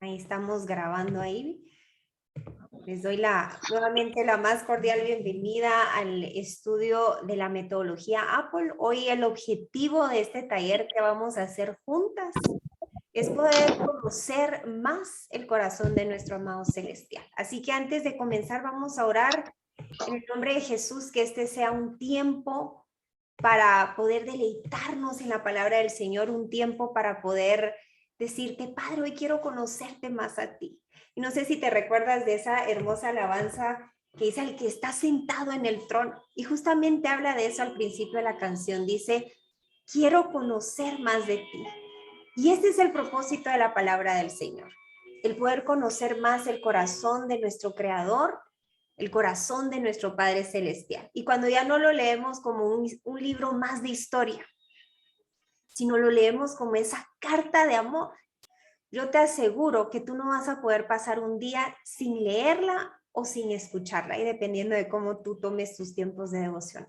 Ahí estamos grabando ahí. Les doy nuevamente la más cordial bienvenida al estudio de la metodología Apple. Hoy el objetivo de este taller que vamos a hacer juntas es poder conocer más el corazón de nuestro amado celestial. Así que antes de comenzar vamos a orar en el nombre de Jesús, que este sea un tiempo para poder deleitarnos en la palabra del Señor, un tiempo para poder decirte, Padre, hoy quiero conocerte más a ti. Y no sé si te recuerdas de esa hermosa alabanza que dice el que está sentado en el trono. Y justamente habla de eso al principio de la canción. Dice, quiero conocer más de ti. Y este es el propósito de la palabra del Señor. El poder conocer más el corazón de nuestro Creador, el corazón de nuestro Padre Celestial. Y cuando ya no lo leemos como un libro más de historia, sino lo leemos como esa carta de amor, yo te aseguro que tú no vas a poder pasar un día sin leerla o sin escucharla, y dependiendo de cómo tú tomes tus tiempos de devocional.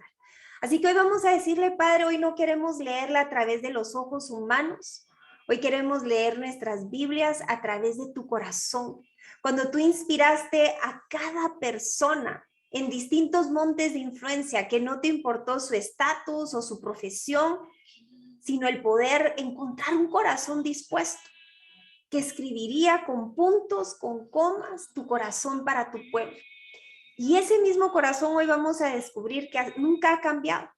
Así que hoy vamos a decirle, Padre, hoy no queremos leerla a través de los ojos humanos, hoy queremos leer nuestras Biblias a través de tu corazón. Cuando tú inspiraste a cada persona en distintos montes de influencia, que no te importó su estatus o su profesión, sino el poder encontrar un corazón dispuesto, que escribiría con puntos, con comas, tu corazón para tu pueblo. Y ese mismo corazón hoy vamos a descubrir que nunca ha cambiado.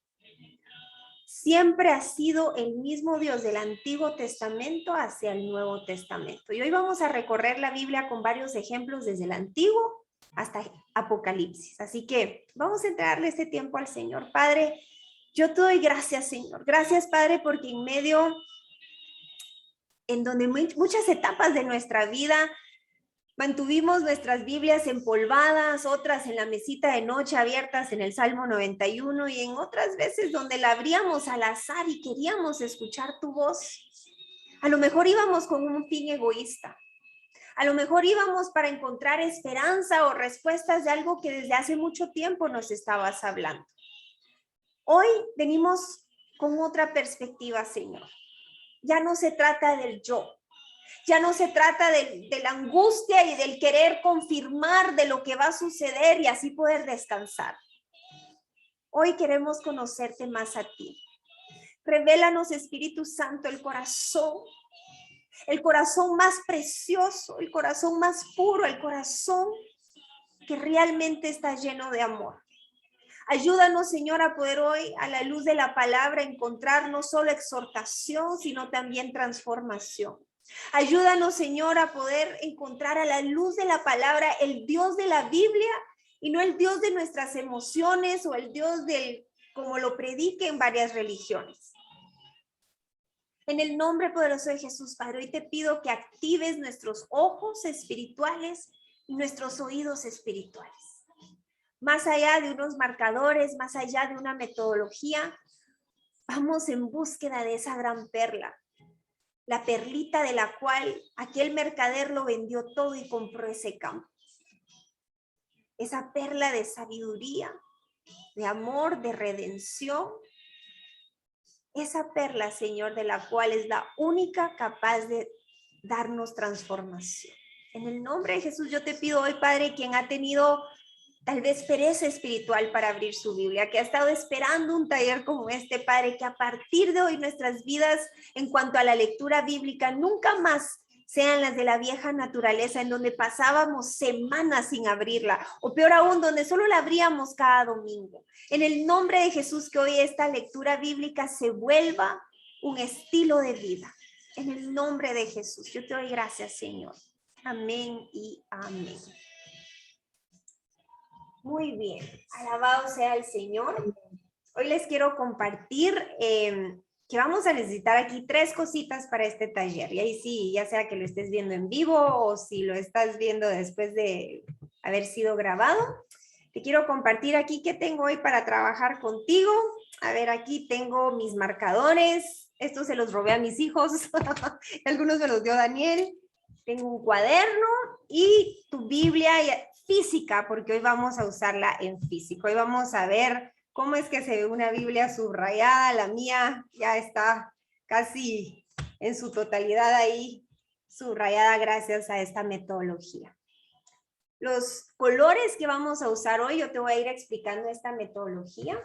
Siempre ha sido el mismo Dios del Antiguo Testamento hacia el Nuevo Testamento. Y hoy vamos a recorrer la Biblia con varios ejemplos desde el Antiguo hasta Apocalipsis. Así que vamos a entregarle este tiempo al Señor. Padre, yo te doy gracias, Señor. Gracias, Padre, porque en medio, en donde muchas etapas de nuestra vida mantuvimos nuestras Biblias empolvadas, otras en la mesita de noche abiertas en el Salmo 91 y en otras veces donde la abríamos al azar y queríamos escuchar tu voz. A lo mejor íbamos con un fin egoísta. A lo mejor íbamos para encontrar esperanza o respuestas de algo que desde hace mucho tiempo nos estabas hablando. Hoy venimos con otra perspectiva, Señor. Ya no se trata del yo. Ya no se trata de la angustia y del querer confirmar de lo que va a suceder y así poder descansar. Hoy queremos conocerte más a ti. Revélanos, Espíritu Santo, el corazón más precioso, el corazón más puro, el corazón que realmente está lleno de amor. Ayúdanos, Señor, a poder hoy, a la luz de la palabra, encontrar no solo exhortación, sino también transformación. Ayúdanos, Señor, a poder encontrar a la luz de la palabra el Dios de la Biblia y no el Dios de nuestras emociones o el Dios como lo prediquen varias religiones. En el nombre poderoso de Jesús, Padre, hoy te pido que actives nuestros ojos espirituales y nuestros oídos espirituales. Más allá de unos marcadores, más allá de una metodología, vamos en búsqueda de esa gran perla, la perlita de la cual aquel mercader lo vendió todo y compró ese campo. Esa perla de sabiduría, de amor, de redención. Esa perla, Señor, de la cual es la única capaz de darnos transformación. En el nombre de Jesús yo te pido hoy, Padre, quien ha tenido tal vez pereza espiritual para abrir su Biblia, que ha estado esperando un taller como este, Padre, que a partir de hoy nuestras vidas en cuanto a la lectura bíblica nunca más sean las de la vieja naturaleza, en donde pasábamos semanas sin abrirla, o peor aún, donde solo la abríamos cada domingo. En el nombre de Jesús, que hoy esta lectura bíblica se vuelva un estilo de vida. En el nombre de Jesús, yo te doy gracias, Señor. Amén y amén. Muy bien, alabado sea el Señor. Hoy les quiero compartir que vamos a necesitar aquí 3 cositas para este taller. Y ahí sí, ya sea que lo estés viendo en vivo o si lo estás viendo después de haber sido grabado. Te quiero compartir aquí qué tengo hoy para trabajar contigo. A ver, aquí tengo mis marcadores. Estos se los robé a mis hijos. Algunos me los dio Daniel. Tengo un cuaderno y tu Biblia física, porque hoy vamos a usarla en físico. Hoy vamos a ver cómo es que se ve una Biblia subrayada. La mía ya está casi en su totalidad ahí subrayada gracias a esta metodología. Los colores que vamos a usar hoy, yo te voy a ir explicando esta metodología.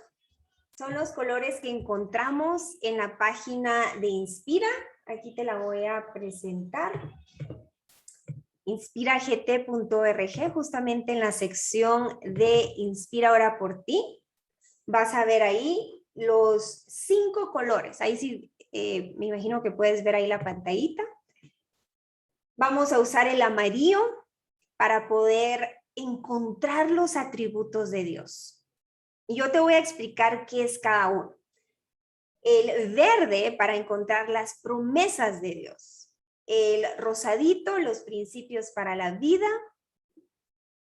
Son los colores que encontramos en la página de Inspira. Aquí te la voy a presentar. Inspiragt.org, justamente en la sección de Inspira Ora por Ti. Vas a ver ahí los 5 colores. Ahí sí, me imagino que puedes ver ahí la pantallita. Vamos a usar el amarillo para poder encontrar los atributos de Dios. Y yo te voy a explicar qué es cada uno. El verde para encontrar las promesas de Dios. El rosadito, los principios para la vida.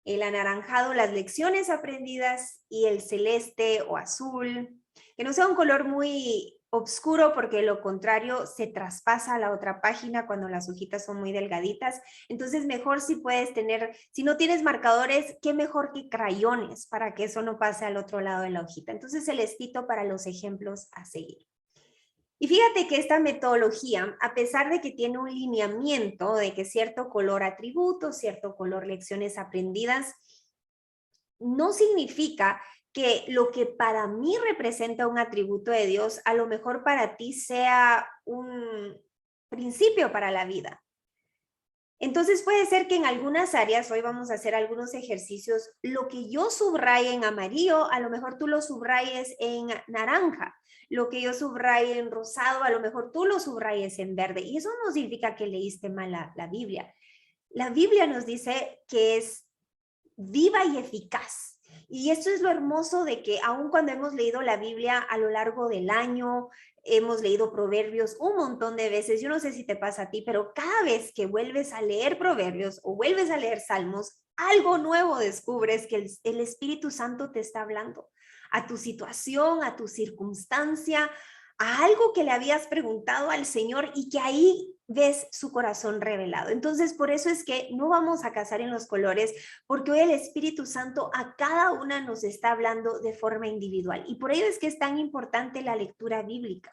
El anaranjado, las lecciones aprendidas. Y el celeste o azul, que no sea un color muy oscuro porque lo contrario se traspasa a la otra página cuando las hojitas son muy delgaditas. Entonces mejor si puedes tener, si no tienes marcadores, qué mejor que crayones para que eso no pase al otro lado de la hojita. Entonces celestito para los ejemplos a seguir. Y fíjate que esta metodología, a pesar de que tiene un lineamiento de que cierto color atributos, cierto color lecciones aprendidas, no significa que lo que para mí representa un atributo de Dios, a lo mejor para ti sea un principio para la vida. Entonces puede ser que en algunas áreas, hoy vamos a hacer algunos ejercicios, lo que yo subraye en amarillo, a lo mejor tú lo subrayes en naranja. Lo que yo subraye en rosado, a lo mejor tú lo subrayes en verde. Y eso no significa que leíste mal la Biblia. La Biblia nos dice que es viva y eficaz. Y esto es lo hermoso de que aun cuando hemos leído la Biblia a lo largo del año, hemos leído Proverbios un montón de veces, yo no sé si te pasa a ti, pero cada vez que vuelves a leer Proverbios o vuelves a leer Salmos, algo nuevo descubres que el Espíritu Santo te está hablando a tu situación, a tu circunstancia, a algo que le habías preguntado al Señor y que ahí ves su corazón revelado. Entonces, por eso es que no vamos a cazar en los colores, porque hoy el Espíritu Santo a cada una nos está hablando de forma individual. Y por ello es que es tan importante la lectura bíblica.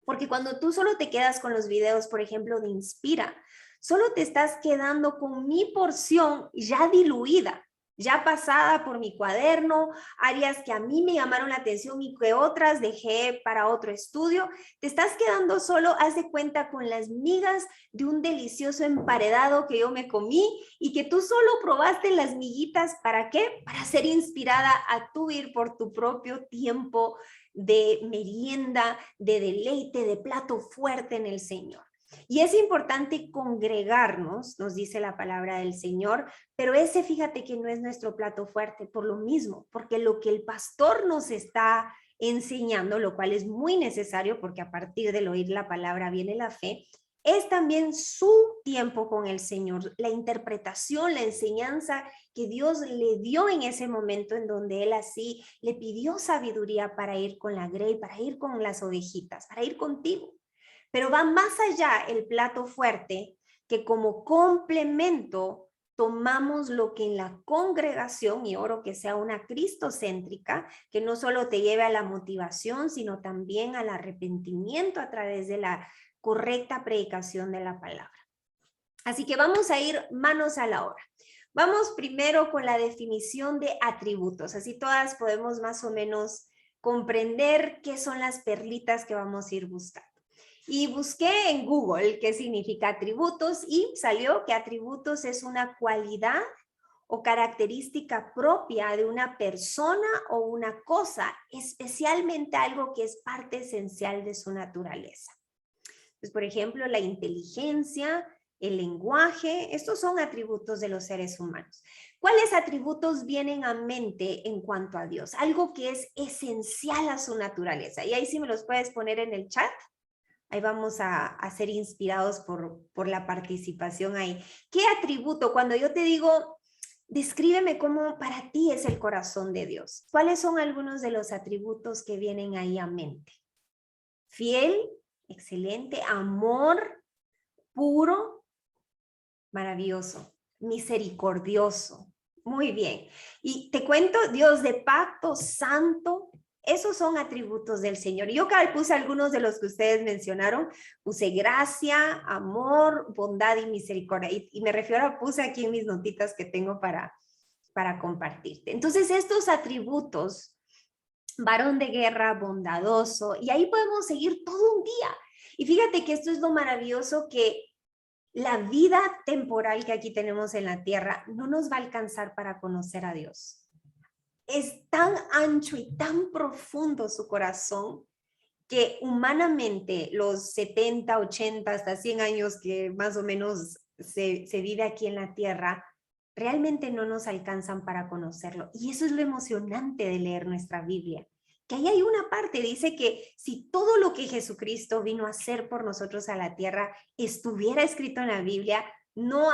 Porque cuando tú solo te quedas con los videos, por ejemplo, de Inspira, solo te estás quedando con mi porción ya diluida, ya pasada por mi cuaderno, áreas que a mí me llamaron la atención y que otras dejé para otro estudio. Te estás quedando solo, haz de cuenta, con las migas de un delicioso emparedado que yo me comí y que tú solo probaste las miguitas. ¿Para qué? Para ser inspirada a tú ir por tu propio tiempo de merienda, de deleite, de plato fuerte en el Señor. Y es importante congregarnos, nos dice la palabra del Señor, pero ese fíjate que no es nuestro plato fuerte por lo mismo, porque lo que el pastor nos está enseñando, lo cual es muy necesario porque a partir del oír la palabra viene la fe, es también su tiempo con el Señor, la interpretación, la enseñanza que Dios le dio en ese momento en donde él así le pidió sabiduría para ir con la grey, para ir con las ovejitas, para ir contigo. Pero va más allá el plato fuerte, que como complemento tomamos lo que en la congregación, y oro que sea una cristocéntrica, que no solo te lleve a la motivación, sino también al arrepentimiento a través de la correcta predicación de la palabra. Así que vamos a ir manos a la obra. Vamos primero con la definición de atributos, así todas podemos más o menos comprender qué son las perlitas que vamos a ir buscando. Y busqué en Google qué significa atributos y salió que atributos es una cualidad o característica propia de una persona o una cosa, especialmente algo que es parte esencial de su naturaleza. Pues, por ejemplo, la inteligencia, el lenguaje, estos son atributos de los seres humanos. ¿Cuáles atributos vienen a mente en cuanto a Dios? Algo que es esencial a su naturaleza. Y ahí sí me los puedes poner en el chat. Ahí vamos a ser inspirados por la participación ahí. ¿Qué atributo? Cuando yo te digo, descríbeme cómo para ti es el corazón de Dios. ¿Cuáles son algunos de los atributos que vienen ahí a mente? Fiel, excelente. Amor, puro, maravilloso. Misericordioso. Muy bien. Y te cuento, Dios de pacto, santo, Esos son atributos del Señor. Yo puse algunos de los que ustedes mencionaron. Puse gracia, amor, bondad y misericordia. Y me refiero puse aquí en mis notitas que tengo para compartirte. Entonces, estos atributos, varón de guerra, bondadoso, y ahí podemos seguir todo un día. Y fíjate que esto es lo maravilloso, que la vida temporal que aquí tenemos en la tierra no nos va a alcanzar para conocer a Dios. Es tan ancho y tan profundo su corazón que humanamente los 70, 80, hasta 100 años que más o menos se vive aquí en la tierra, realmente no nos alcanzan para conocerlo. Y eso es lo emocionante de leer nuestra Biblia. Que ahí hay una parte, dice que si todo lo que Jesucristo vino a hacer por nosotros a la tierra estuviera escrito en la Biblia, no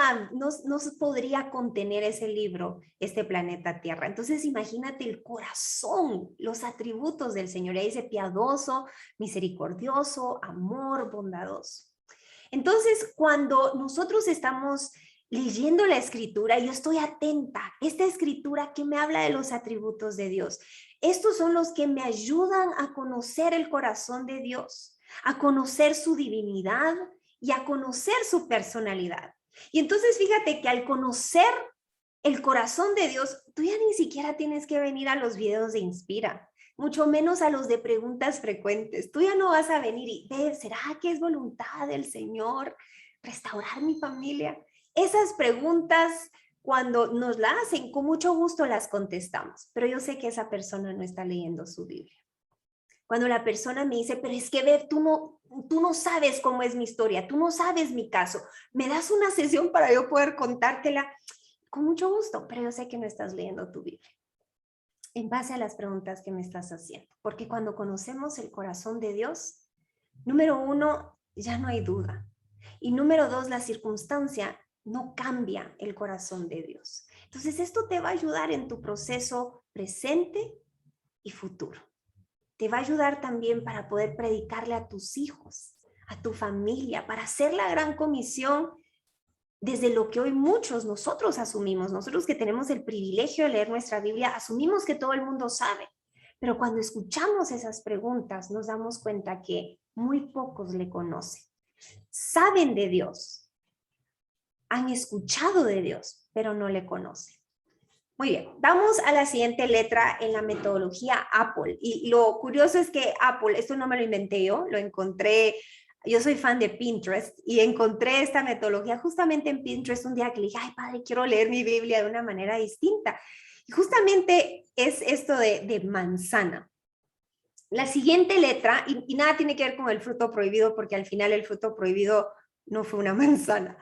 podría contener ese libro, este planeta Tierra. Entonces imagínate el corazón, los atributos del Señor. Ahí dice piadoso, misericordioso, amor, bondadoso. Entonces cuando nosotros estamos leyendo la escritura, yo estoy atenta. Esta escritura que me habla de los atributos de Dios. Estos son los que me ayudan a conocer el corazón de Dios, a conocer su divinidad y a conocer su personalidad. Y entonces fíjate que al conocer el corazón de Dios, tú ya ni siquiera tienes que venir a los videos de Inspira, mucho menos a los de preguntas frecuentes. Tú ya no vas a venir y ver, ¿será que es voluntad del Señor restaurar mi familia? Esas preguntas, cuando nos las hacen, con mucho gusto las contestamos, pero yo sé que esa persona no está leyendo su Biblia. Cuando la persona me dice, pero es que Bev, tú no sabes cómo es mi historia, tú no sabes mi caso, ¿me das una sesión para yo poder contártela? Con mucho gusto, pero yo sé que no estás leyendo tu Biblia en base a las preguntas que me estás haciendo, porque cuando conocemos el corazón de Dios, número uno, ya no hay duda, y número dos, la circunstancia no cambia el corazón de Dios. Entonces esto te va a ayudar en tu proceso presente y futuro. Te va a ayudar también para poder predicarle a tus hijos, a tu familia, para hacer la gran comisión desde lo que hoy nosotros asumimos. Nosotros que tenemos el privilegio de leer nuestra Biblia, asumimos que todo el mundo sabe. Pero cuando escuchamos esas preguntas, nos damos cuenta que muy pocos le conocen. Saben de Dios, han escuchado de Dios, pero no le conocen. Muy bien, vamos a la siguiente letra en la metodología Apple. Y lo curioso es que Apple, esto no me lo inventé yo, lo encontré, yo soy fan de Pinterest y encontré esta metodología justamente en Pinterest un día que le dije, ay padre, quiero leer mi Biblia de una manera distinta. Y justamente es esto de manzana. La siguiente letra, y nada tiene que ver con el fruto prohibido, porque al final el fruto prohibido no fue una manzana.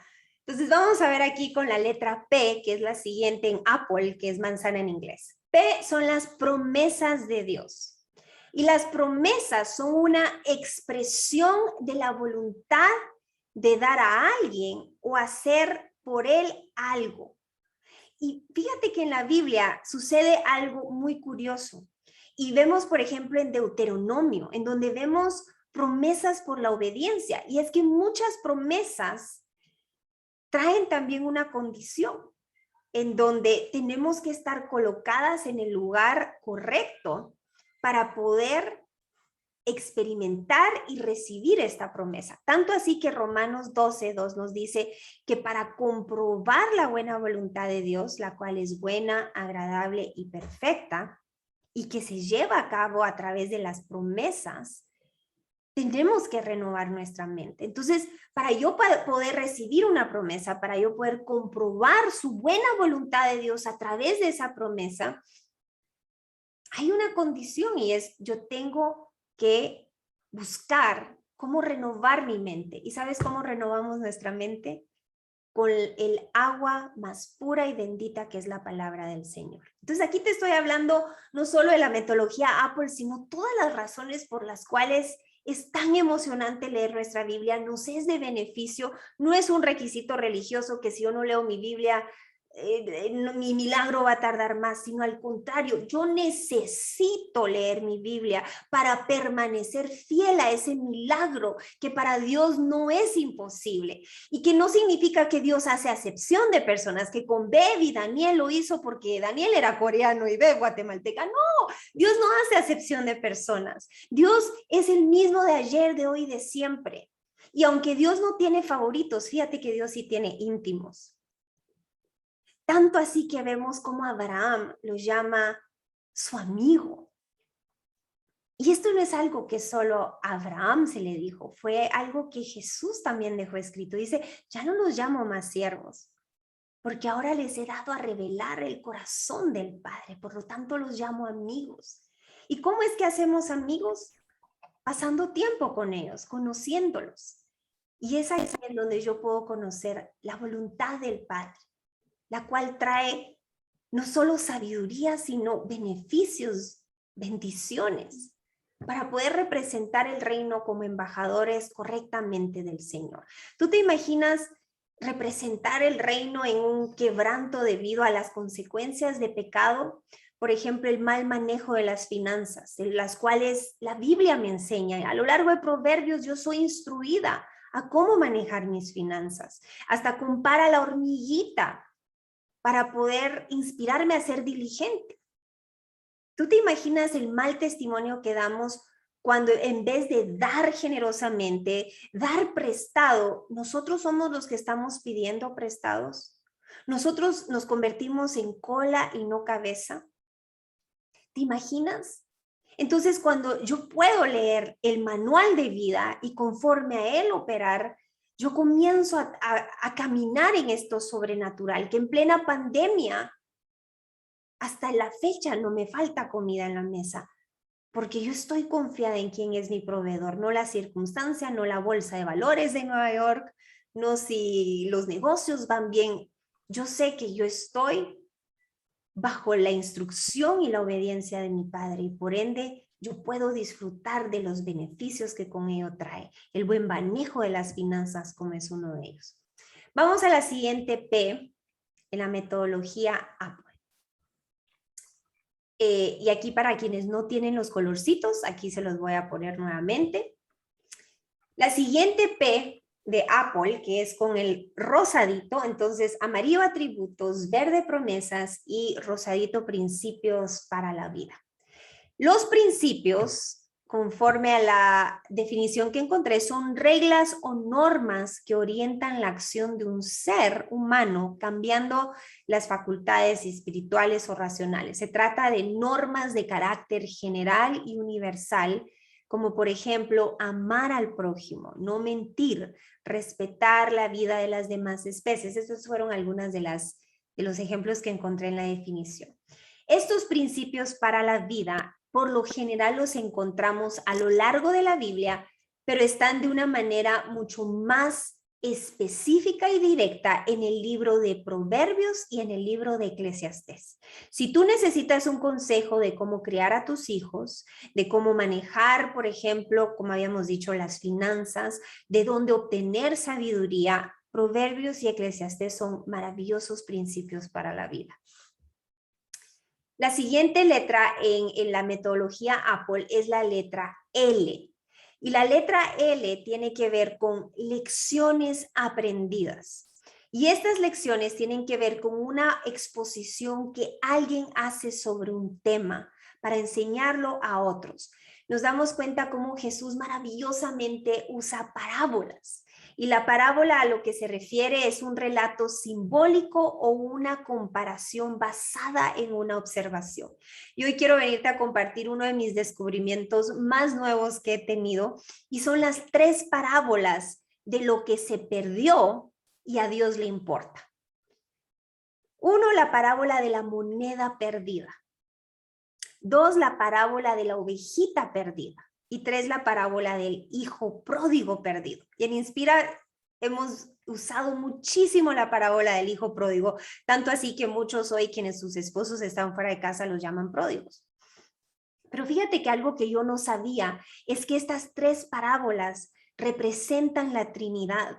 Entonces vamos a ver aquí con la letra P, que es la siguiente en Apple, que es manzana en inglés. P son las promesas de Dios. Y las promesas son una expresión de la voluntad de dar a alguien o hacer por él algo. Y fíjate que en la Biblia sucede algo muy curioso. Y vemos, por ejemplo, en Deuteronomio, en donde vemos promesas por la obediencia. Y es que muchas promesas traen también una condición en donde tenemos que estar colocadas en el lugar correcto para poder experimentar y recibir esta promesa. Tanto así que Romanos 12:2 nos dice que para comprobar la buena voluntad de Dios, la cual es buena, agradable y perfecta, y que se lleva a cabo a través de las promesas, tenemos que renovar nuestra mente. Entonces, para yo poder recibir una promesa, para yo poder comprobar su buena voluntad de Dios a través de esa promesa, hay una condición y es, yo tengo que buscar cómo renovar mi mente. ¿Y sabes cómo renovamos nuestra mente? Con el agua más pura y bendita que es la palabra del Señor. Entonces aquí te estoy hablando no solo de la metodología Apple, sino todas las razones por las cuales es tan emocionante leer nuestra Biblia, nos es de beneficio, no es un requisito religioso que si yo no leo mi Biblia mi milagro va a tardar más, sino al contrario, yo necesito leer mi Biblia para permanecer fiel a ese milagro que para Dios no es imposible y que no significa que Dios hace acepción de personas, que con Bev y Daniel lo hizo porque Daniel era coreano y Bev guatemalteca. No, Dios no hace acepción de personas. Dios es el mismo de ayer, de hoy, de siempre. Y aunque Dios no tiene favoritos, fíjate que Dios sí tiene íntimos. Tanto así que vemos cómo Abraham lo llama su amigo. Y esto no es algo que solo a Abraham se le dijo, fue algo que Jesús también dejó escrito. Dice, ya no los llamo más siervos, porque ahora les he dado a revelar el corazón del Padre, por lo tanto los llamo amigos. ¿Y cómo es que hacemos amigos? Pasando tiempo con ellos, conociéndolos. Y es ahí en donde yo puedo conocer la voluntad del Padre, la cual trae no solo sabiduría, sino beneficios, bendiciones, para poder representar el reino como embajadores correctamente del Señor. ¿Tú te imaginas representar el reino en un quebranto debido a las consecuencias de pecado? Por ejemplo, el mal manejo de las finanzas, en las cuales la Biblia me enseña. A lo largo de Proverbios yo soy instruida a cómo manejar mis finanzas. Hasta compara la hormiguita para poder inspirarme a ser diligente. ¿Tú te imaginas el mal testimonio que damos cuando en vez de dar generosamente, dar prestado, nosotros somos los que estamos pidiendo prestados? Nosotros nos convertimos en cola y no cabeza. ¿Te imaginas? Entonces, cuando yo puedo leer el manual de vida y conforme a él operar, yo comienzo a caminar en esto sobrenatural, que en plena pandemia, hasta la fecha no me falta comida en la mesa, porque yo estoy confiada en quién es mi proveedor, no la circunstancia, no la bolsa de valores de Nueva York, no si los negocios van bien. Yo sé que yo estoy bajo la instrucción y la obediencia de mi Padre y por ende yo puedo disfrutar de los beneficios que con ello trae. El buen manejo de las finanzas como es uno de ellos. Vamos a la siguiente P en la metodología Apple. Y aquí para quienes no tienen los colorcitos, aquí se los voy a poner nuevamente. La siguiente P de Apple, que es con el rosadito, entonces amarillo atributos, verde promesas y rosadito principios para la vida. Los principios, conforme a la definición que encontré, son reglas o normas que orientan la acción de un ser humano, cambiando las facultades espirituales o racionales. Se trata de normas de carácter general y universal, como por ejemplo, amar al prójimo, no mentir, respetar la vida de las demás especies. Estos fueron algunos de los ejemplos que encontré en la definición. Estos principios para la vida, por lo general los encontramos a lo largo de la Biblia, pero están de una manera mucho más específica y directa en el libro de Proverbios y en el libro de Eclesiastés. Si tú necesitas un consejo de cómo criar a tus hijos, de cómo manejar, por ejemplo, como habíamos dicho, las finanzas, de dónde obtener sabiduría, Proverbios y Eclesiastés son maravillosos principios para la vida. La siguiente letra en la metodología Apple es la letra L. Y la letra L tiene que ver con lecciones aprendidas. Y estas lecciones tienen que ver con una exposición que alguien hace sobre un tema para enseñarlo a otros. Nos damos cuenta cómo Jesús maravillosamente usa parábolas. Y la parábola a lo que se refiere es un relato simbólico o una comparación basada en una observación. Y hoy quiero venirte a compartir uno de mis descubrimientos más nuevos que he tenido y son las 3 parábolas de lo que se perdió y a Dios le importa. 1, la parábola de la moneda perdida. 2, la parábola de la ovejita perdida. Y 3, la parábola del hijo pródigo perdido. Y en Inspira hemos usado muchísimo la parábola del hijo pródigo, tanto así que muchos hoy quienes sus esposos están fuera de casa los llaman pródigos. Pero fíjate que algo que yo no sabía es que estas 3 parábolas representan la Trinidad.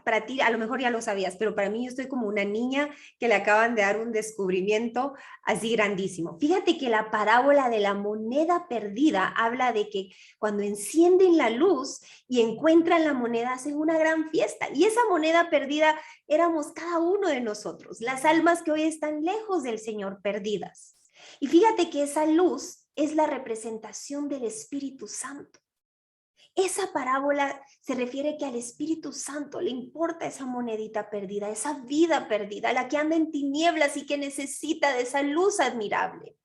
para ti, a lo mejor ya lo sabías, pero para mí yo estoy como una niña que le acaban de dar un descubrimiento así grandísimo. Fíjate que la parábola de la moneda perdida habla de que cuando encienden la luz y encuentran la moneda, hacen una gran fiesta. Y esa moneda perdida éramos cada uno de nosotros, las almas que hoy están lejos del Señor, perdidas. Y fíjate que esa luz es la representación del Espíritu Santo. Esa parábola se refiere que al Espíritu Santo le importa esa monedita perdida, esa vida perdida, la que anda en tinieblas y que necesita de esa luz admirable.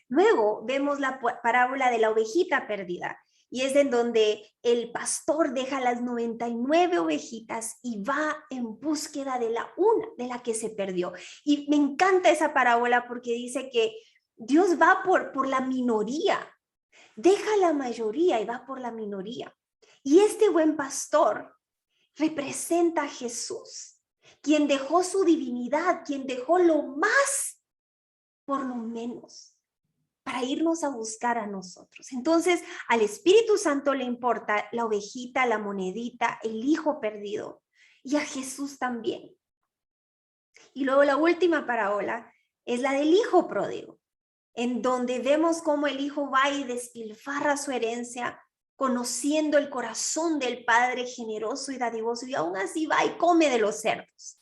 Luego vemos la parábola de la ovejita perdida, y es en donde el pastor deja las 99 ovejitas y va en búsqueda de la una, de la que se perdió. Y me encanta esa parábola porque dice que Dios va por la minoría. Deja la mayoría y va por la minoría. Y este buen pastor representa a Jesús, quien dejó su divinidad, quien dejó lo más por lo menos, para irnos a buscar a nosotros. Entonces, al Espíritu Santo le importa la ovejita, la monedita, el hijo perdido, y a Jesús también. Y luego la última parábola es la del hijo pródigo, en donde vemos cómo el hijo va y despilfarra su herencia, conociendo el corazón del padre generoso y dadivoso, y aún así va y come de los cerdos.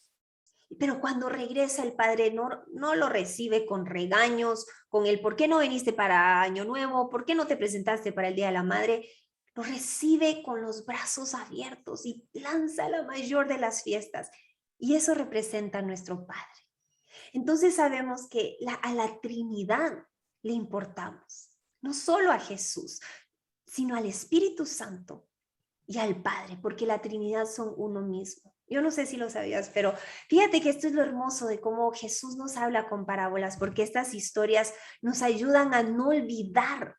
Pero cuando regresa el padre no lo recibe con regaños, con el ¿por qué no viniste para Año Nuevo? ¿Por qué no te presentaste para el Día de la Madre? Lo recibe con los brazos abiertos y lanza la mayor de las fiestas. Y eso representa a nuestro Padre. Entonces sabemos que a la Trinidad le importamos, no solo a Jesús, sino al Espíritu Santo y al Padre, porque la Trinidad son uno mismo. Yo no sé si lo sabías, pero fíjate que esto es lo hermoso de cómo Jesús nos habla con parábolas, porque estas historias nos ayudan a no olvidar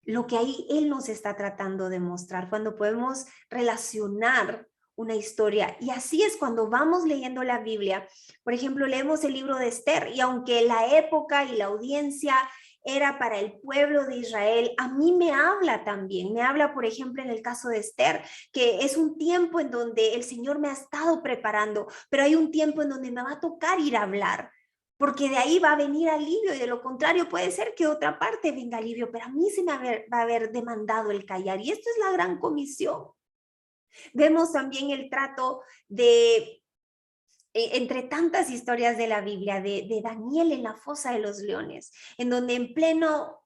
lo que ahí Él nos está tratando de mostrar, cuando podemos relacionar una historia. Y así es cuando vamos leyendo la Biblia. Por ejemplo, leemos el libro de Esther, y aunque la época y la audiencia era para el pueblo de Israel, a mí me habla también. Me habla, por ejemplo, en el caso de Esther, que es un tiempo en donde el Señor me ha estado preparando, pero hay un tiempo en donde me va a tocar ir a hablar, porque de ahí va a venir alivio, y de lo contrario puede ser que otra parte venga alivio, pero a mí se me va a haber demandado el callar, y esto es la gran comisión. Vemos también el trato de, entre tantas historias de la Biblia, de Daniel en la fosa de los leones, en donde en pleno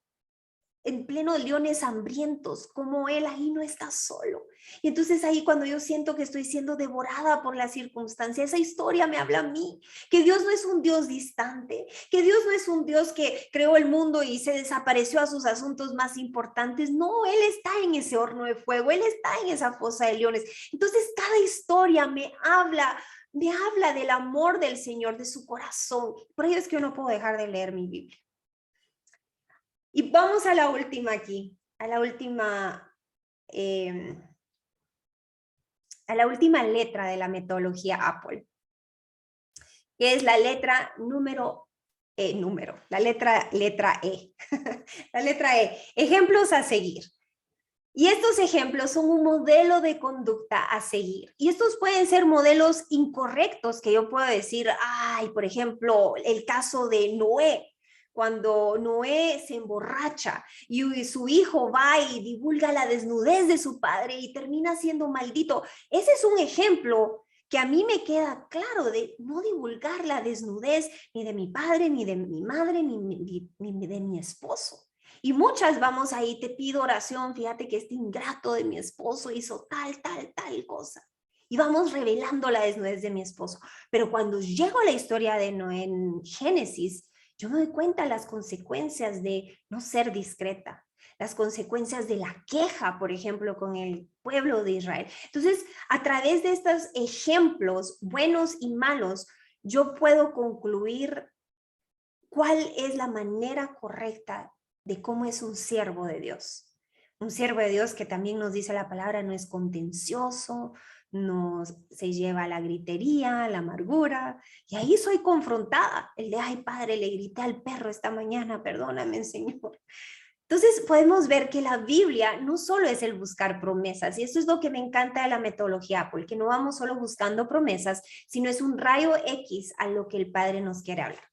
leones hambrientos, como él ahí no está solo. Y entonces ahí cuando yo siento que estoy siendo devorada por la circunstancia, esa historia me habla a mí, que Dios no es un Dios distante, que Dios no es un Dios que creó el mundo y se desapareció a sus asuntos más importantes. No, Él está en ese horno de fuego, Él está en esa fosa de leones. Entonces cada historia me habla del amor del Señor, de su corazón. Por ello es que yo no puedo dejar de leer mi Biblia. Y vamos a la última aquí, a la última letra de la metodología Apple, que es la letra la letra E. La letra E, ejemplos a seguir. Y estos ejemplos son un modelo de conducta a seguir. Y estos pueden ser modelos incorrectos que yo puedo decir, ay, por ejemplo, el caso de Noé. Cuando Noé se emborracha y su hijo va y divulga la desnudez de su padre y termina siendo maldito. Ese es un ejemplo que a mí me queda claro de no divulgar la desnudez ni de mi padre, ni de mi madre, ni de mi esposo. Y muchas vamos ahí, te pido oración, fíjate que este ingrato de mi esposo hizo tal cosa. Y vamos revelando la desnudez de mi esposo. Pero cuando llego a la historia de Noé en Génesis, yo me doy cuenta de las consecuencias de no ser discreta, las consecuencias de la queja, por ejemplo, con el pueblo de Israel. Entonces, a través de estos ejemplos buenos y malos, yo puedo concluir cuál es la manera correcta de cómo es un siervo de Dios. Un siervo de Dios que también nos dice la palabra, no es contencioso, no se lleva a la gritería, la amargura. Y ahí soy confrontada. El de, ay, padre, le grité al perro esta mañana, perdóname, Señor. Entonces podemos ver que la Biblia no solo es el buscar promesas, y eso es lo que me encanta de la metodología Apple, que no vamos solo buscando promesas, sino es un rayo X a lo que el Padre nos quiere hablar.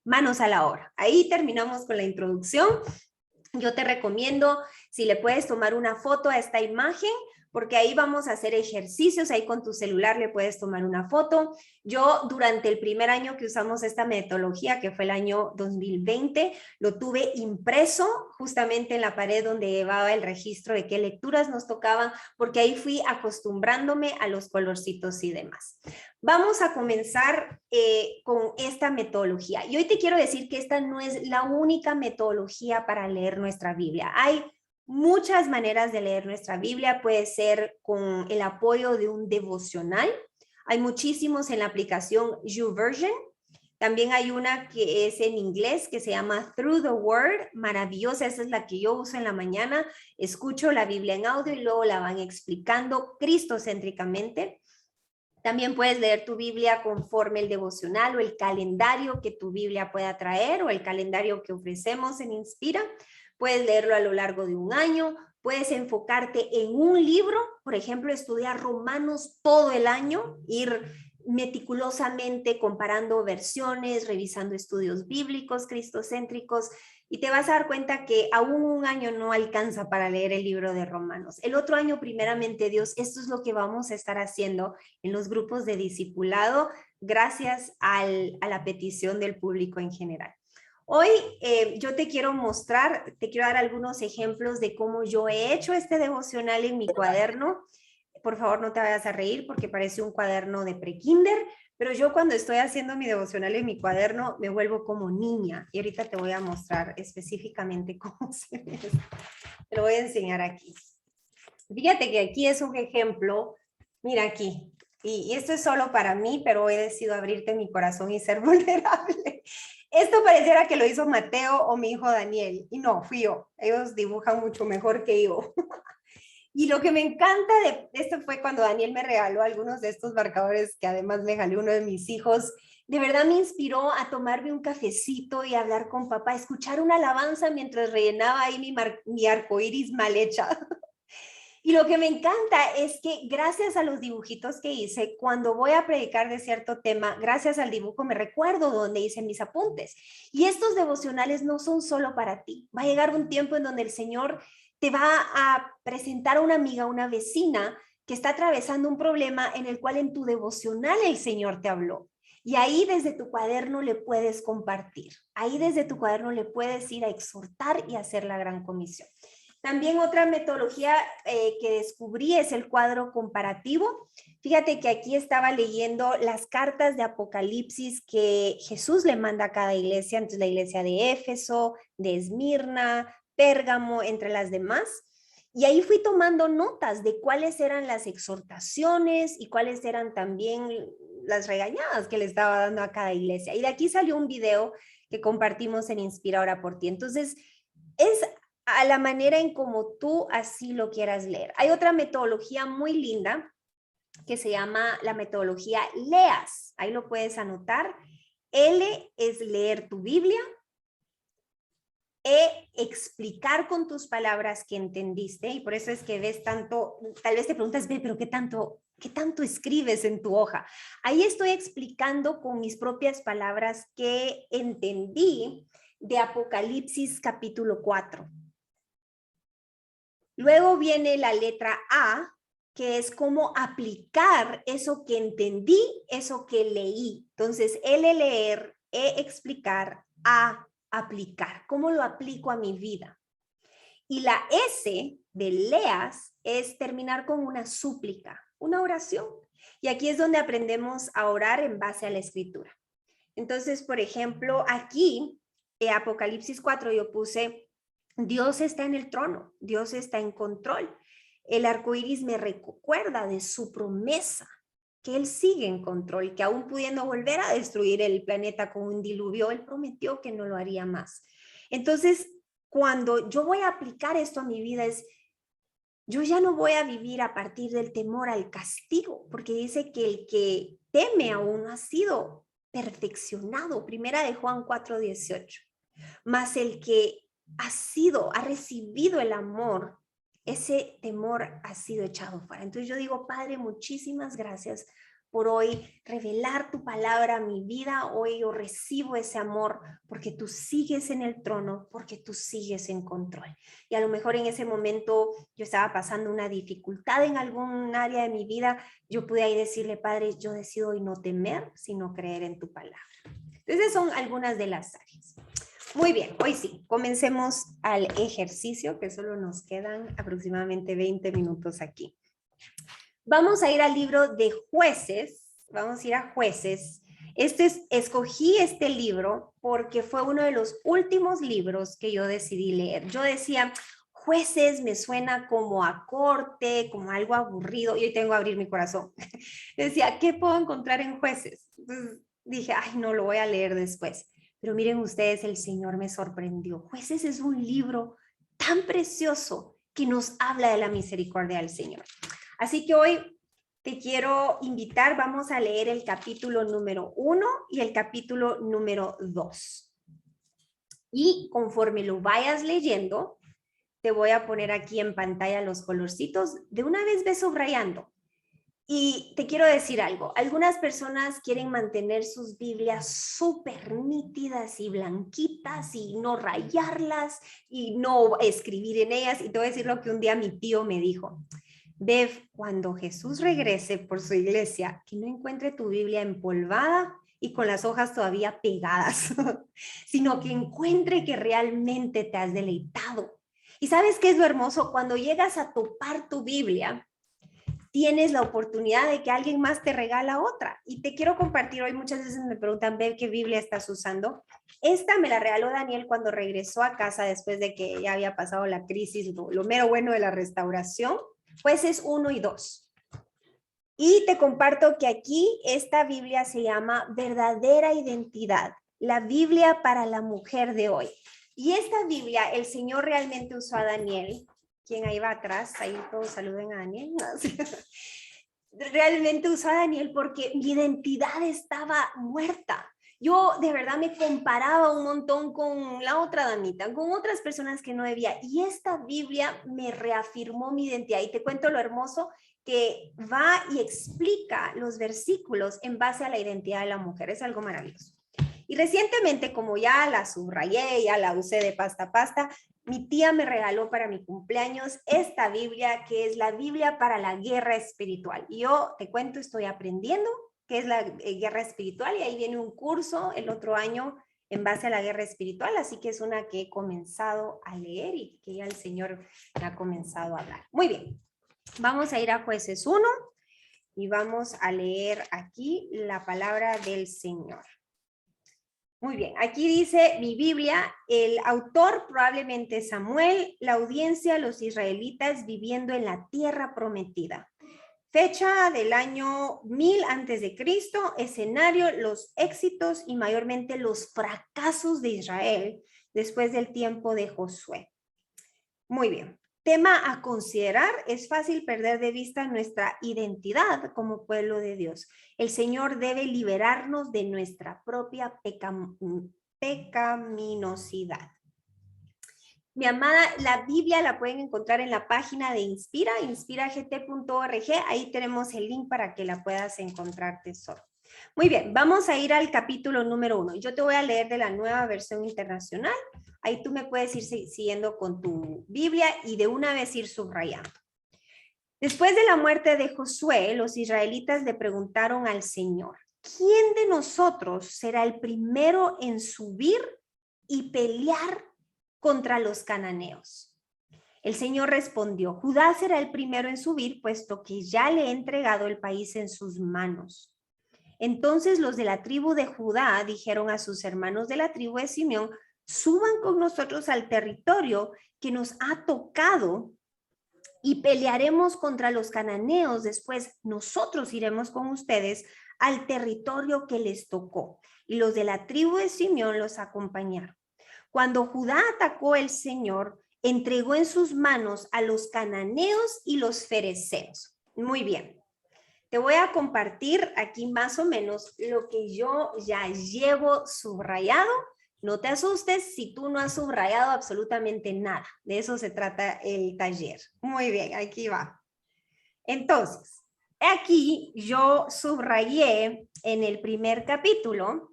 Manos a la obra. Ahí terminamos con la introducción. Yo te recomiendo, si le puedes tomar una foto a esta imagen, porque ahí vamos a hacer ejercicios, ahí con tu celular le puedes tomar una foto. Yo durante el primer año que usamos esta metodología, que fue el año 2020, lo tuve impreso justamente en la pared donde llevaba el registro de qué lecturas nos tocaban, porque ahí fui acostumbrándome a los colorcitos y demás. Vamos a comenzar con esta metodología. Y hoy te quiero decir que esta no es la única metodología para leer nuestra Biblia. Hay muchas maneras de leer nuestra Biblia. Puede ser con el apoyo de un devocional. Hay muchísimos en la aplicación YouVersion. También hay una que es en inglés que se llama Through the Word, maravillosa, esa es la que yo uso en la mañana. Escucho la Biblia en audio y luego la van explicando cristocéntricamente. También puedes leer tu Biblia conforme el devocional o el calendario que tu Biblia pueda traer o el calendario que ofrecemos en Inspira. Puedes leerlo a lo largo de un año, puedes enfocarte en un libro, por ejemplo, estudiar Romanos todo el año, ir meticulosamente comparando versiones, revisando estudios bíblicos, cristocéntricos, y te vas a dar cuenta que aún un año no alcanza para leer el libro de Romanos. El otro año, primeramente Dios, esto es lo que vamos a estar haciendo en los grupos de discipulado, gracias a la petición del público en general. Hoy yo te quiero mostrar, te quiero dar algunos ejemplos de cómo yo he hecho este devocional en mi cuaderno. Por favor, no te vayas a reír porque parece un cuaderno de pre-kinder, pero yo cuando estoy haciendo mi devocional en mi cuaderno me vuelvo como niña. Y ahorita te voy a mostrar específicamente cómo se ve. Te lo voy a enseñar aquí. Fíjate que aquí es un ejemplo. Mira aquí. Y esto es solo para mí, pero he decidido abrirte mi corazón y ser vulnerable. Esto pareciera que lo hizo Mateo o mi hijo Daniel. Y no, fui yo. Ellos dibujan mucho mejor que yo. Y lo que me encanta de esto fue cuando Daniel me regaló algunos de estos marcadores que además me regaló uno de mis hijos. De verdad me inspiró a tomarme un cafecito y hablar con papá, escuchar una alabanza mientras rellenaba ahí mi arcoíris mal hecha. Y lo que me encanta es que gracias a los dibujitos que hice, cuando voy a predicar de cierto tema, gracias al dibujo me recuerdo donde hice mis apuntes. Y estos devocionales no son solo para ti. Va a llegar un tiempo en donde el Señor te va a presentar a una amiga, una vecina que está atravesando un problema en el cual en tu devocional el Señor te habló. Y ahí desde tu cuaderno le puedes compartir. Ahí desde tu cuaderno le puedes ir a exhortar y hacer la gran comisión. También otra metodología que descubrí es el cuadro comparativo. Fíjate que aquí estaba leyendo las cartas de Apocalipsis que Jesús le manda a cada iglesia, entonces la iglesia de Éfeso, de Esmirna, Pérgamo, entre las demás. Y ahí fui tomando notas de cuáles eran las exhortaciones y cuáles eran también las regañadas que le estaba dando a cada iglesia. Y de aquí salió un video que compartimos en Inspira Ahora por Ti. Entonces, es a la manera en como tú así lo quieras leer. Hay otra metodología muy linda que se llama la metodología LEAS. Ahí lo puedes anotar. L es leer tu Biblia. E, explicar con tus palabras que entendiste. Y por eso es que ves tanto, tal vez te preguntas, pero ¿qué tanto escribes en tu hoja? Ahí estoy explicando con mis propias palabras que entendí de Apocalipsis capítulo 4. Luego viene la letra A, que es cómo aplicar eso que entendí, eso que leí. Entonces, L, leer, E, explicar, A, aplicar. ¿Cómo lo aplico a mi vida? Y la S de leas es terminar con una súplica, una oración. Y aquí es donde aprendemos a orar en base a la escritura. Entonces, por ejemplo, aquí, en Apocalipsis 4, yo puse, Dios está en el trono, Dios está en control. El arco iris me recuerda de su promesa, que Él sigue en control, que aún pudiendo volver a destruir el planeta con un diluvio, Él prometió que no lo haría más. Entonces, cuando yo voy a aplicar esto a mi vida yo ya no voy a vivir a partir del temor al castigo, porque dice que el que teme aún no ha sido perfeccionado. Primera de Juan 4:18. Mas el que ha recibido el amor, ese temor ha sido echado fuera. Entonces yo digo, Padre, muchísimas gracias por hoy revelar tu palabra a mi vida. Hoy yo recibo ese amor porque tú sigues en el trono, porque tú sigues en control. Y a lo mejor en ese momento yo estaba pasando una dificultad en algún área de mi vida, yo pude ahí decirle, Padre, yo decido hoy no temer, sino creer en tu palabra. Entonces son algunas de las áreas. Muy bien, hoy sí, comencemos al ejercicio, que solo nos quedan aproximadamente 20 minutos aquí. Vamos a ir al libro de Jueces, vamos a ir a Jueces. Escogí este libro porque fue uno de los últimos libros que yo decidí leer. Yo decía, Jueces me suena como a corte, como algo aburrido, y hoy tengo que abrir mi corazón. Decía, ¿qué puedo encontrar en Jueces? Entonces dije, ay, no, lo voy a leer después. Pero miren ustedes, el Señor me sorprendió. Jueces es un libro tan precioso que nos habla de la misericordia del Señor. Así que hoy te quiero invitar, vamos a leer el capítulo número 1 y el capítulo número 2. Y conforme lo vayas leyendo, te voy a poner aquí en pantalla los colorcitos. De una vez ve subrayando. Y te quiero decir algo, algunas personas quieren mantener sus Biblias súper nítidas y blanquitas y no rayarlas y no escribir en ellas. Y te voy a decir lo que un día mi tío me dijo. Bev, cuando Jesús regrese por su iglesia, que no encuentre tu Biblia empolvada y con las hojas todavía pegadas, sino que encuentre que realmente te has deleitado. ¿Y sabes qué es lo hermoso? Cuando llegas a topar tu Biblia, tienes la oportunidad de que alguien más te regala otra. Y te quiero compartir hoy, muchas veces me preguntan, Bev, ¿qué Biblia estás usando? Esta me la regaló Daniel cuando regresó a casa después de que ya había pasado la crisis, lo mero bueno de la restauración. Jueces 1 y 2. Y te comparto que aquí esta Biblia se llama Verdadera Identidad, la Biblia para la mujer de hoy. Y esta Biblia, el Señor realmente usó a Daniel. ¿Quién ahí va atrás? Ahí todos saluden a Daniel. Realmente usó a Daniel porque mi identidad estaba muerta. Yo de verdad me comparaba un montón con la otra damita, con otras personas que no debía. Y esta Biblia me reafirmó mi identidad. Y te cuento lo hermoso que va y explica los versículos en base a la identidad de la mujer. Es algo maravilloso. Y recientemente, como ya la subrayé, ya la usé de pasta a pasta, mi tía me regaló para mi cumpleaños esta Biblia, que es la Biblia para la guerra espiritual. Y yo te cuento, estoy aprendiendo qué es la guerra espiritual y ahí viene un curso el otro año en base a la guerra espiritual, así que es una que he comenzado a leer y que ya el Señor me ha comenzado a hablar. Muy bien, vamos a ir a Jueces 1 y vamos a leer aquí la palabra del Señor. Muy bien, aquí dice mi Biblia, el autor probablemente Samuel, la audiencia, los israelitas viviendo en la tierra prometida. Fecha del año 1000 antes de Cristo, escenario, los éxitos y mayormente los fracasos de Israel después del tiempo de Josué. Muy bien. Tema a considerar, es fácil perder de vista nuestra identidad como pueblo de Dios. El Señor debe liberarnos de nuestra propia pecaminosidad. Mi amada, la Biblia la pueden encontrar en la página de Inspira, inspiragt.org. Ahí tenemos el link para que la puedas encontrar, tesoro. Muy bien, vamos a ir al capítulo número 1. Yo te voy a leer de la Nueva Versión Internacional. Ahí tú me puedes ir siguiendo con tu Biblia y de una vez ir subrayando. Después de la muerte de Josué, los israelitas le preguntaron al Señor, ¿quién de nosotros será el primero en subir y pelear contra los cananeos? El Señor respondió, Judá será el primero en subir, puesto que ya le he entregado el país en sus manos. Entonces los de la tribu de Judá dijeron a sus hermanos de la tribu de Simeón, suban con nosotros al territorio que nos ha tocado y pelearemos contra los cananeos. Después nosotros iremos con ustedes al territorio que les tocó. Y los de la tribu de Simeón los acompañaron. Cuando Judá atacó, el Señor entregó en sus manos a los cananeos y los fereceos. Muy bien. Te voy a compartir aquí más o menos lo que yo ya llevo subrayado No te asustes si tú no has subrayado absolutamente nada. De eso se trata el taller. Muy bien, aquí va. Entonces, aquí yo subrayé en el primer capítulo.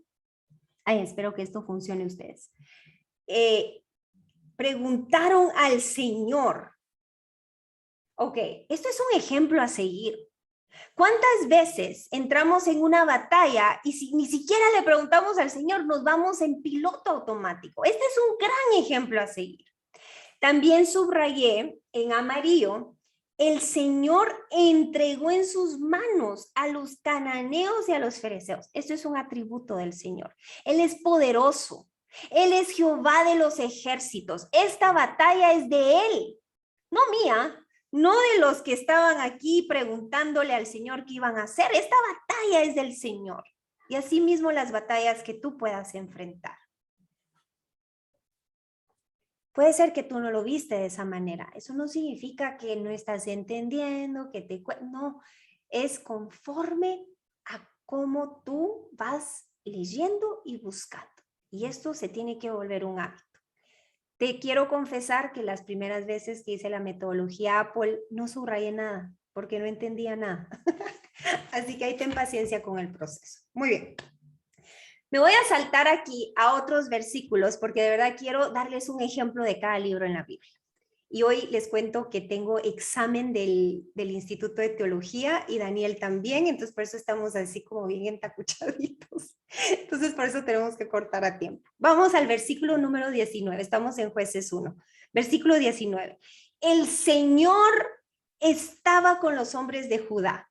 Ay, espero que esto funcione ustedes. Preguntaron al Señor. Ok, esto es un ejemplo a seguir. ¿Cuántas veces entramos en una batalla y si ni siquiera le preguntamos al Señor, nos vamos en piloto automático? Este es un gran ejemplo a seguir. También subrayé en amarillo, el Señor entregó en sus manos a los cananeos y a los fereceos. Esto es un atributo del Señor. Él es poderoso. Él es Jehová de los ejércitos. Esta batalla es de Él, no mía. No de los que estaban aquí preguntándole al Señor qué iban a hacer. Esta batalla es del Señor. Y así mismo las batallas que tú puedas enfrentar. Puede ser que tú no lo viste de esa manera. Eso no significa que no estás entendiendo, que te... No, es conforme a cómo tú vas leyendo y buscando. Y esto se tiene que volver un hábito. Te quiero confesar que las primeras veces que hice la metodología Apple no subrayé nada porque no entendía nada. Así que ahí ten paciencia con el proceso. Muy bien. Me voy a saltar aquí a otros versículos porque de verdad quiero darles un ejemplo de cada libro en la Biblia. Y hoy les cuento que tengo examen del Instituto de Teología y Daniel también, entonces por eso estamos así como bien entacuchaditos. Entonces por eso tenemos que cortar a tiempo. Vamos al versículo número 19, estamos en Jueces 1. Versículo 19. El Señor estaba con los hombres de Judá.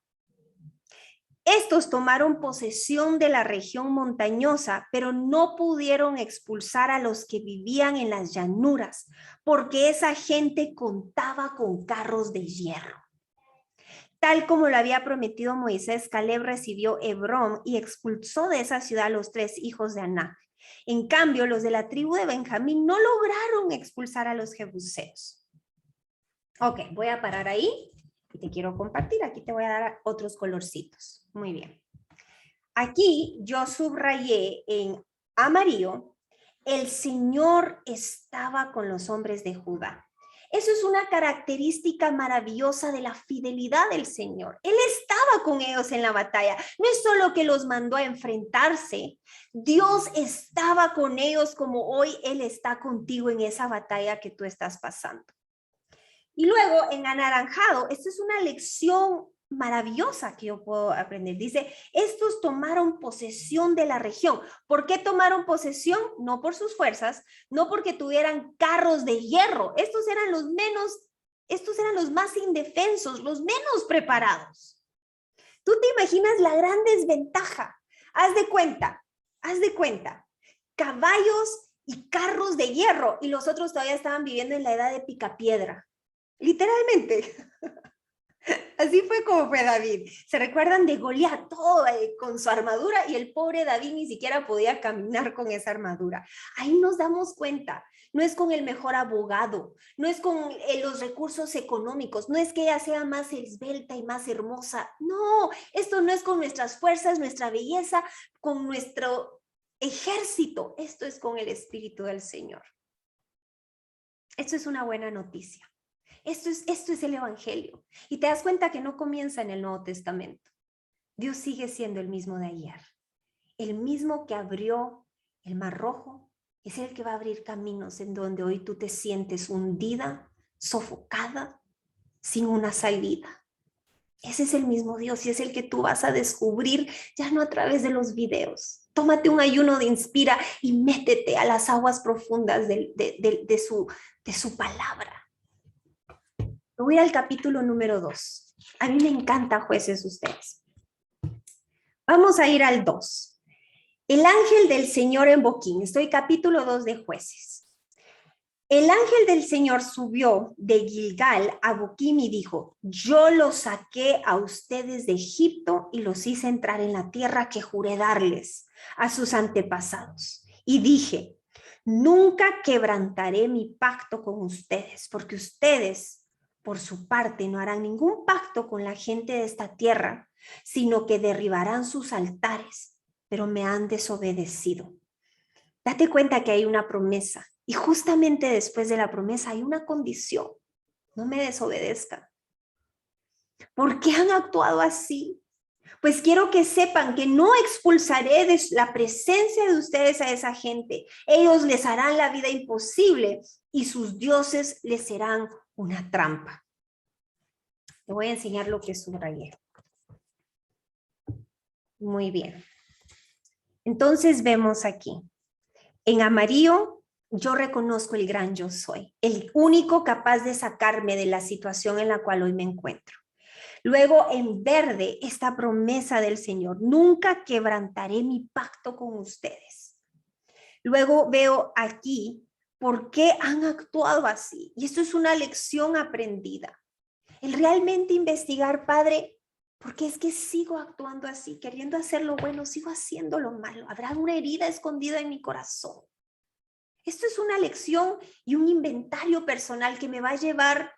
Estos tomaron posesión de la región montañosa, pero no pudieron expulsar a los que vivían en las llanuras, porque esa gente contaba con carros de hierro. Tal como lo había prometido Moisés, Caleb recibió Hebrón y expulsó de esa ciudad a los 3 hijos de Anac. En cambio, los de la tribu de Benjamín no lograron expulsar a los jebuseos. Ok, voy a parar ahí. Y te quiero compartir, aquí te voy a dar otros colorcitos. Muy bien. Aquí yo subrayé en amarillo, el Señor estaba con los hombres de Judá. Eso es una característica maravillosa de la fidelidad del Señor. Él estaba con ellos en la batalla. No es solo que los mandó a enfrentarse. Dios estaba con ellos como hoy Él está contigo en esa batalla que tú estás pasando. Y luego en anaranjado, esta es una lección maravillosa que yo puedo aprender. Dice, estos tomaron posesión de la región. ¿Por qué tomaron posesión? No por sus fuerzas, no porque tuvieran carros de hierro. Estos eran los más indefensos, los menos preparados. ¿Tú te imaginas la gran desventaja? Haz de cuenta, caballos y carros de hierro, y los otros todavía estaban viviendo en la edad de Picapiedra. Literalmente. Así fue como fue David. ¿Se recuerdan de Goliat? Todo con su armadura y el pobre David ni siquiera podía caminar con esa armadura. Ahí nos damos cuenta. No es con el mejor abogado, no es con los recursos económicos, no es que ella sea más esbelta y más hermosa. No, esto no es con nuestras fuerzas, nuestra belleza, con nuestro ejército. Esto es con el Espíritu del Señor. Esto es una buena noticia. Esto es el Evangelio. Y te das cuenta que no comienza en el Nuevo Testamento. Dios sigue siendo el mismo de ayer. El mismo que abrió el Mar Rojo es el que va a abrir caminos en donde hoy tú te sientes hundida, sofocada, sin una salida. Ese es el mismo Dios y es el que tú vas a descubrir ya no a través de los videos. Tómate un ayuno de Inspira y métete a las aguas profundas de su palabra. Voy al capítulo número 2. A mí me encanta Jueces ustedes. Vamos a ir al 2. El ángel del Señor en Boquín. Estoy capítulo 2 de Jueces. El ángel del Señor subió de Gilgal a Boquim y dijo, yo los saqué a ustedes de Egipto y los hice entrar en la tierra que juré darles a sus antepasados. Y dije, nunca quebrantaré mi pacto con ustedes, porque ustedes por su parte no harán ningún pacto con la gente de esta tierra, sino que derribarán sus altares, pero me han desobedecido. Date cuenta que hay una promesa y justamente después de la promesa hay una condición. No me desobedezcan. ¿Por qué han actuado así? Pues quiero que sepan que no expulsaré de la presencia de ustedes a esa gente. Ellos les harán la vida imposible y sus dioses les serán una trampa. Te voy a enseñar lo que subrayé. Muy bien. Entonces vemos aquí. En amarillo, yo reconozco el gran yo soy, el único capaz de sacarme de la situación en la cual hoy me encuentro. Luego en verde, esta promesa del Señor, nunca quebrantaré mi pacto con ustedes. Luego veo aquí por qué han actuado así. Y esto es una lección aprendida. El realmente investigar, Padre, ¿por qué es que sigo actuando así? Queriendo hacer lo bueno, sigo haciendo lo malo. ¿Habrá una herida escondida en mi corazón? Esto es una lección y un inventario personal que me va a llevar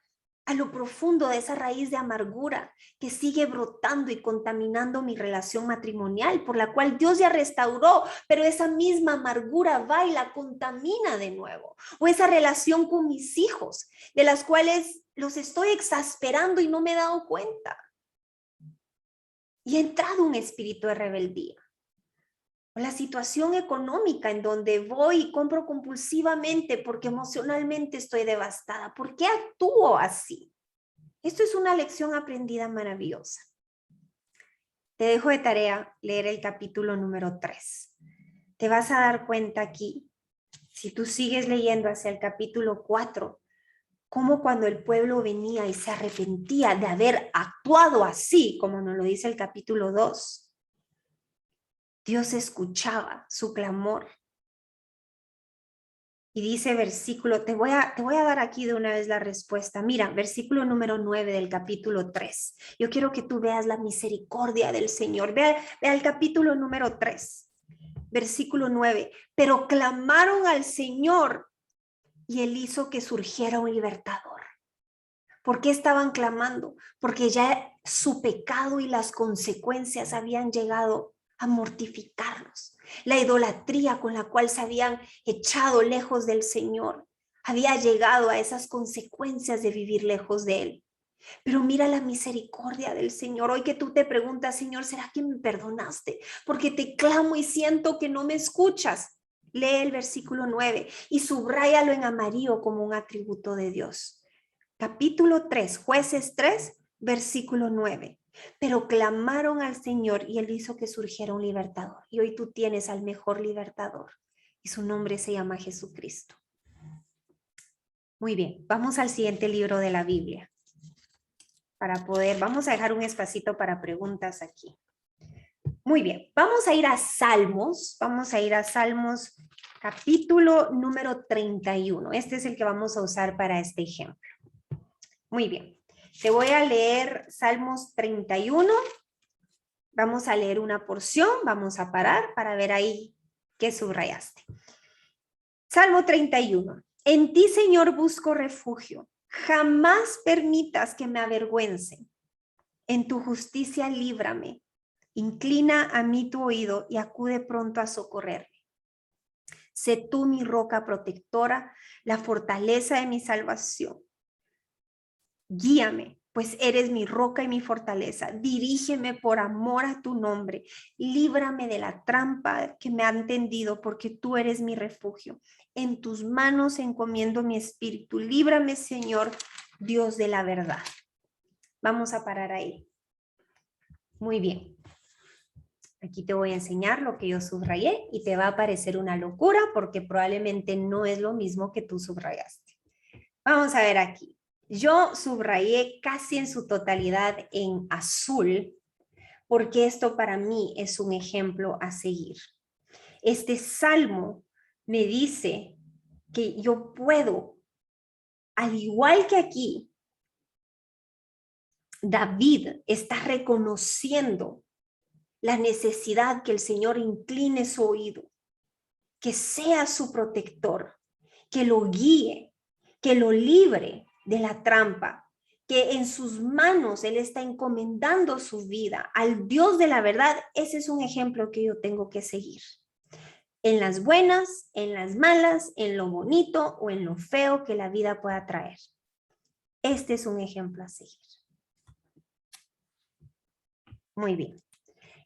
a lo profundo de esa raíz de amargura que sigue brotando y contaminando mi relación matrimonial, por la cual Dios ya restauró, pero esa misma amargura va y la contamina de nuevo. O esa relación con mis hijos, de las cuales los estoy exasperando y no me he dado cuenta. Y ha entrado un espíritu de rebeldía. O la situación económica en donde voy y compro compulsivamente porque emocionalmente estoy devastada. ¿Por qué actúo así? Esto es una lección aprendida maravillosa. Te dejo de tarea leer el capítulo número 3. Te vas a dar cuenta aquí, si tú sigues leyendo hacia el capítulo 4, cómo cuando el pueblo venía y se arrepentía de haber actuado así, como nos lo dice el capítulo 2, Dios escuchaba su clamor. Y dice versículo, te voy a dar aquí de una vez la respuesta. Mira, versículo número 9 del capítulo 3. Yo quiero que tú veas la misericordia del Señor. Vea el capítulo número 3, versículo 9. Pero clamaron al Señor y Él hizo que surgiera un libertador. ¿Por qué estaban clamando? Porque ya su pecado y las consecuencias habían llegado a mortificarlos. La idolatría con la cual se habían echado lejos del Señor había llegado a esas consecuencias de vivir lejos de Él. Pero mira la misericordia del Señor. Hoy que tú te preguntas, Señor, ¿será que me perdonaste? Porque te clamo y siento que no me escuchas. Lee el versículo 9 y subráyalo en amarillo como un atributo de Dios. Capítulo 3, Jueces 3, versículo 9. Pero clamaron al Señor y Él hizo que surgiera un libertador. Y hoy tú tienes al mejor libertador. Y su nombre se llama Jesucristo. Muy bien, vamos al siguiente libro de la Biblia. Vamos a dejar un espacito para preguntas aquí. Muy bien, vamos a ir a Salmos. Vamos a ir a Salmos capítulo número 31. Este es el que vamos a usar para este ejemplo. Muy bien, te voy a leer Salmos 31. Vamos a leer una porción, vamos a parar para ver ahí qué subrayaste. Salmo 31. En ti, Señor, busco refugio. Jamás permitas que me avergüencen. En tu justicia líbrame. Inclina a mí tu oído y acude pronto a socorrerme. Sé tú mi roca protectora, la fortaleza de mi salvación. Guíame, pues eres mi roca y mi fortaleza. Dirígeme por amor a tu nombre. Líbrame de la trampa que me han tendido, porque tú eres mi refugio. En tus manos encomiendo mi espíritu. Líbrame, Señor, Dios de la verdad. Vamos a parar ahí. Muy bien. Aquí te voy a enseñar lo que yo subrayé y te va a parecer una locura porque probablemente no es lo mismo que tú subrayaste. Vamos a ver aquí. Yo subrayé casi en su totalidad en azul porque esto para mí es un ejemplo a seguir. Este salmo me dice que yo puedo, al igual que aquí, David está reconociendo la necesidad que el Señor incline su oído, que sea su protector, que lo guíe, que lo libre de la trampa, que en sus manos Él está encomendando su vida al Dios de la verdad. Ese es un ejemplo que yo tengo que seguir. en las buenas, en las malas, en lo bonito o en lo feo que la vida pueda traer. Este es un ejemplo a seguir. Muy bien.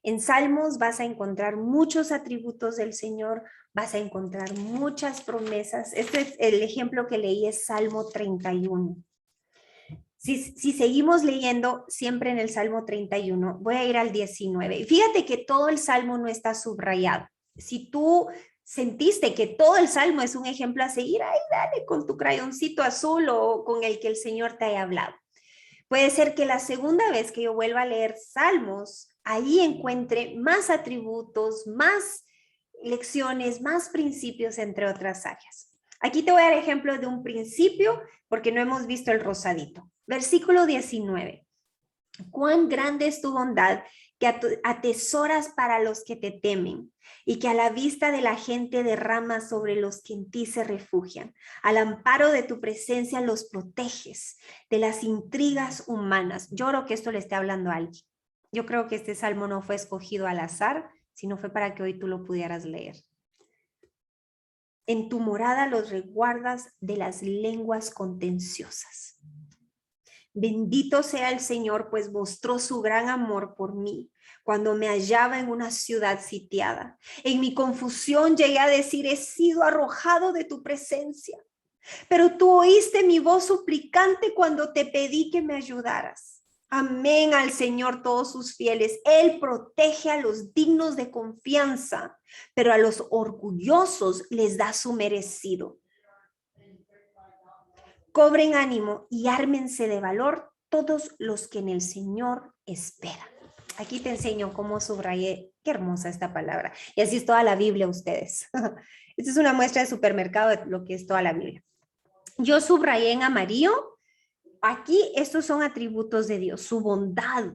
En Salmos vas a encontrar muchos atributos del Señor, vas a encontrar muchas promesas. Este es el ejemplo que leí, es Salmo 31. Si seguimos leyendo siempre en el Salmo 31, voy a ir al 19. Fíjate que todo el Salmo no está subrayado. Si tú sentiste que todo el Salmo es un ejemplo a seguir, ahí dale con tu crayoncito azul o con el que el Señor te haya hablado. Puede ser que la segunda vez que yo vuelva a leer Salmos, ahí encuentre más atributos, más lecciones, más principios, entre otras áreas. Aquí te voy a dar ejemplo de un principio porque no hemos visto el rosadito. Versículo 19. Cuán grande es tu bondad que atesoras para los que te temen y que a la vista de la gente derramas sobre los que en ti se refugian. Al amparo de tu presencia los proteges de las intrigas humanas. Yo creo que esto le está hablando a alguien. Yo creo que este salmo no fue escogido al azar, sino fue para que hoy tú lo pudieras leer. En tu morada los resguardas de las lenguas contenciosas. Bendito sea el Señor, pues mostró su gran amor por mí cuando me hallaba en una ciudad sitiada. En mi confusión llegué a decir, he sido arrojado de tu presencia. Pero tú oíste mi voz suplicante cuando te pedí que me ayudaras. Amén al Señor todos sus fieles. Él protege a los dignos de confianza, pero a los orgullosos les da su merecido. Cobren ánimo y ármense de valor todos los que en el Señor esperan. Aquí te enseño cómo subrayé. Qué hermosa esta palabra. Y así es toda la Biblia, ustedes. Esta es una muestra de supermercado de lo que es toda la Biblia. Yo subrayé en amarillo. Aquí estos son atributos de Dios, su bondad.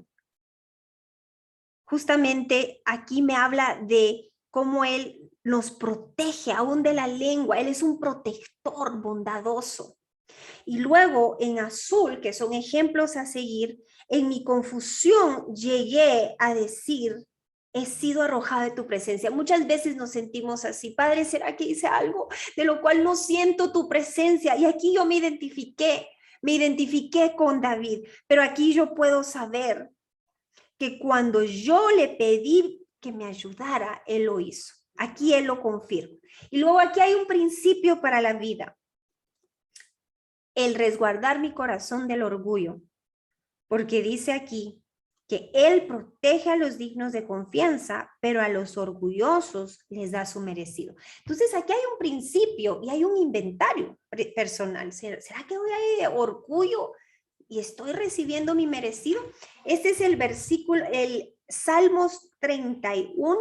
Justamente aquí me habla de cómo Él nos protege aún de la lengua. Él es un protector bondadoso. Y luego en azul, que son ejemplos a seguir, en mi confusión llegué a decir, he sido arrojado de tu presencia. Muchas veces nos sentimos así, Padre, ¿será que hice algo de lo cual no siento tu presencia? Y aquí yo me identifiqué con David, pero aquí yo puedo saber que cuando yo le pedí que me ayudara, Él lo hizo. Aquí Él lo confirma. Y luego aquí hay un principio para la vida. El resguardar mi corazón del orgullo, porque dice aquí que Él protege a los dignos de confianza, pero a los orgullosos les da su merecido. Entonces aquí hay un principio y hay un inventario personal. ¿Será que hoy hay orgullo y estoy recibiendo mi merecido? Este es el versículo, el Salmos 31,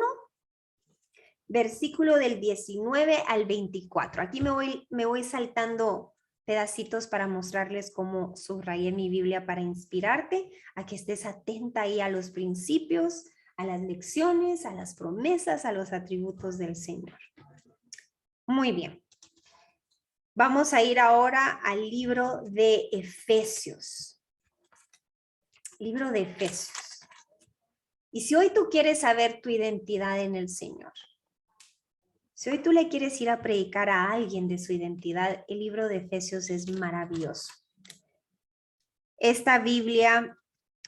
versículo del 19 al 24. Aquí me voy saltando pedacitos para mostrarles cómo subrayé mi Biblia para inspirarte, a que estés atenta ahí a los principios, a las lecciones, a las promesas, a los atributos del Señor. Muy bien. Vamos a ir ahora al libro de Efesios. Libro de Efesios. Y si hoy tú quieres saber tu identidad en el Señor, si hoy tú le quieres ir a predicar a alguien de su identidad, el libro de Efesios es maravilloso. Esta Biblia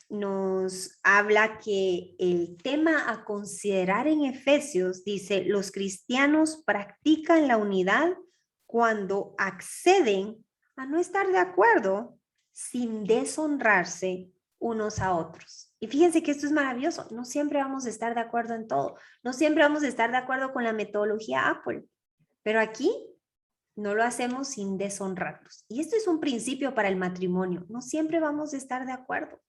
nos habla que el tema a considerar en Efesios dice, los cristianos practican la unidad cuando acceden a no estar de acuerdo sin deshonrarse unos a otros. Y fíjense que esto es maravilloso. No siempre vamos a estar de acuerdo en todo. No siempre vamos a estar de acuerdo con la metodología Apple. Pero aquí no lo hacemos sin deshonrarnos. Y esto es un principio para el matrimonio. No siempre vamos a estar de acuerdo.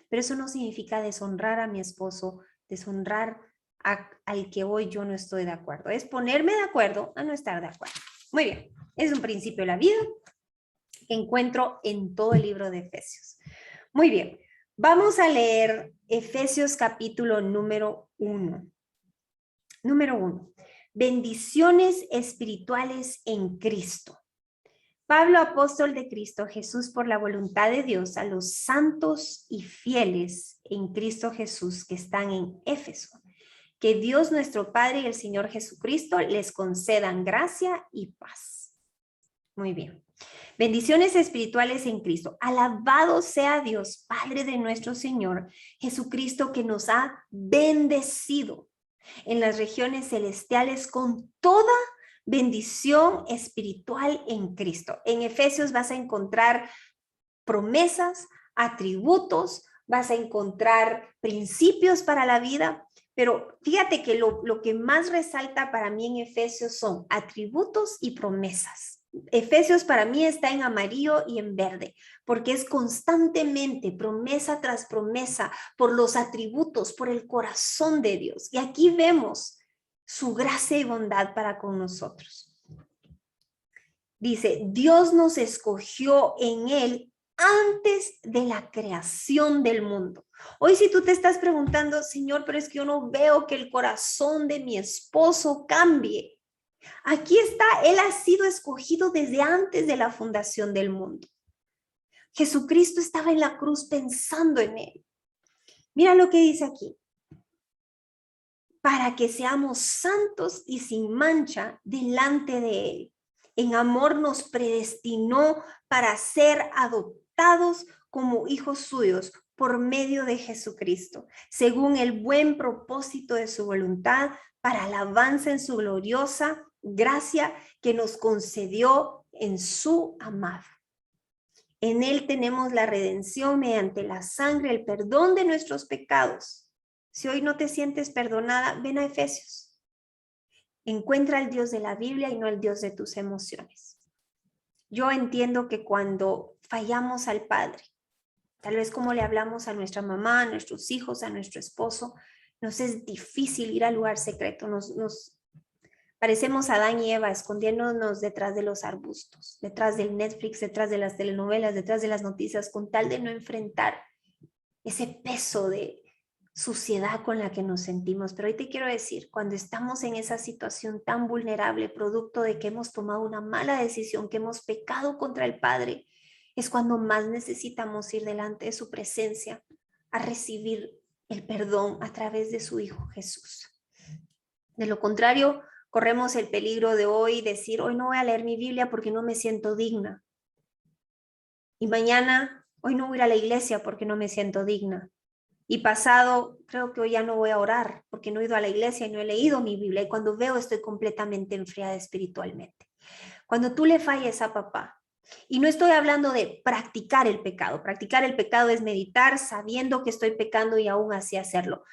Pero eso no significa deshonrar a mi esposo, deshonrar al que hoy yo no estoy de acuerdo. Es ponerme de acuerdo a no estar de acuerdo. Muy bien. Es un principio de la vida que encuentro en todo el libro de Efesios. Muy bien. Vamos a leer Efesios capítulo número 1. Número 1. Bendiciones espirituales en Cristo. Pablo, apóstol de Cristo Jesús, por la voluntad de Dios, a los santos y fieles en Cristo Jesús que están en Éfeso Que Dios nuestro Padre y el Señor Jesucristo les concedan gracia y paz. Muy bien. Bendiciones espirituales en Cristo. Alabado sea Dios, Padre de nuestro Señor Jesucristo, que nos ha bendecido en las regiones celestiales con toda bendición espiritual en Cristo. En Efesios vas a encontrar promesas, atributos, vas a encontrar principios para la vida, pero fíjate que lo que más resalta para mí en Efesios son atributos y promesas. Efesios para mí está en amarillo y en verde, porque es constantemente promesa tras promesa por los atributos, por el corazón de Dios. Y aquí vemos su gracia y bondad para con nosotros. Dice, Dios nos escogió en Él antes de la creación del mundo. Hoy si tú te estás preguntando, Señor, pero es que yo no veo que el corazón de mi esposo cambie. Aquí está, Él ha sido escogido desde antes de la fundación del mundo. Jesucristo estaba en la cruz pensando en Él. Mira lo que dice aquí. Para que seamos santos y sin mancha delante de Él. En amor nos predestinó para ser adoptados como hijos suyos por medio de Jesucristo, según el buen propósito de su voluntad, para alabanza en su gloriosa gracia que nos concedió en su amado. En Él tenemos la redención mediante la sangre, el perdón de nuestros pecados. Si hoy no te sientes perdonada, ven a Efesios. Encuentra al Dios de la Biblia y no al Dios de tus emociones. Yo entiendo que cuando fallamos al Padre, tal vez como le hablamos a nuestra mamá, a nuestros hijos, a nuestro esposo, nos es difícil ir al lugar secreto. Nos parecemos a Adán y Eva escondiéndonos detrás de los arbustos, detrás del Netflix, detrás de las telenovelas, detrás de las noticias, con tal de no enfrentar ese peso de suciedad con la que nos sentimos. Pero hoy te quiero decir, cuando estamos en esa situación tan vulnerable, producto de que hemos tomado una mala decisión, que hemos pecado contra el Padre, es cuando más necesitamos ir delante de su presencia a recibir el perdón a través de su Hijo Jesús. De lo contrario, corremos el peligro de hoy decir, hoy no voy a leer mi Biblia porque no me siento digna. Y mañana, hoy no voy a ir a la iglesia porque no me siento digna. Y pasado, creo que hoy ya no voy a orar porque no he ido a la iglesia y no he leído mi Biblia. Y cuando veo, estoy completamente enfriada espiritualmente. Cuando tú le falles a papá, y no estoy hablando de practicar el pecado. Practicar el pecado es meditar sabiendo que estoy pecando y aún así hacerlo.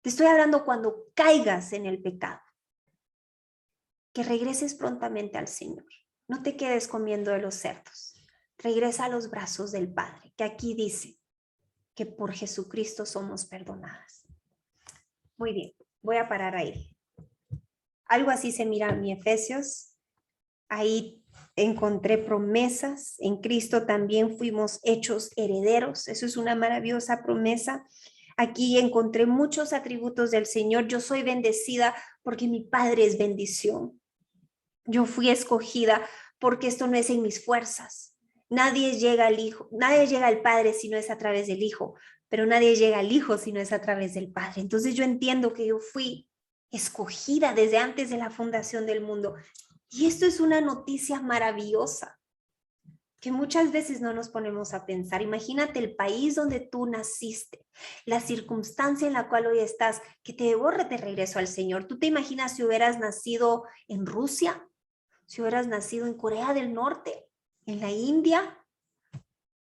Te estoy hablando cuando caigas en el pecado. Que regreses prontamente al Señor. No te quedes comiendo de los cerdos. Regresa a los brazos del Padre, que aquí dice que por Jesucristo somos perdonadas. Muy bien, voy a parar ahí. Algo así se mira en mi Efesios. Ahí encontré promesas. En Cristo también fuimos hechos herederos. Eso es una maravillosa promesa. Aquí encontré muchos atributos del Señor. Yo soy bendecida porque mi Padre es bendición. Yo fui escogida porque esto no es en mis fuerzas. Nadie llega al Hijo, nadie llega al Padre si no es a través del Hijo, pero nadie llega al Hijo si no es a través del Padre. Entonces yo entiendo que yo fui escogida desde antes de la fundación del mundo. Y esto es una noticia maravillosa que muchas veces no nos ponemos a pensar. Imagínate el país donde tú naciste, la circunstancia en la cual hoy estás, que te devorre de regreso al Señor. ¿Tú te imaginas si hubieras nacido en Rusia? Si hubieras nacido en Corea del Norte, en la India,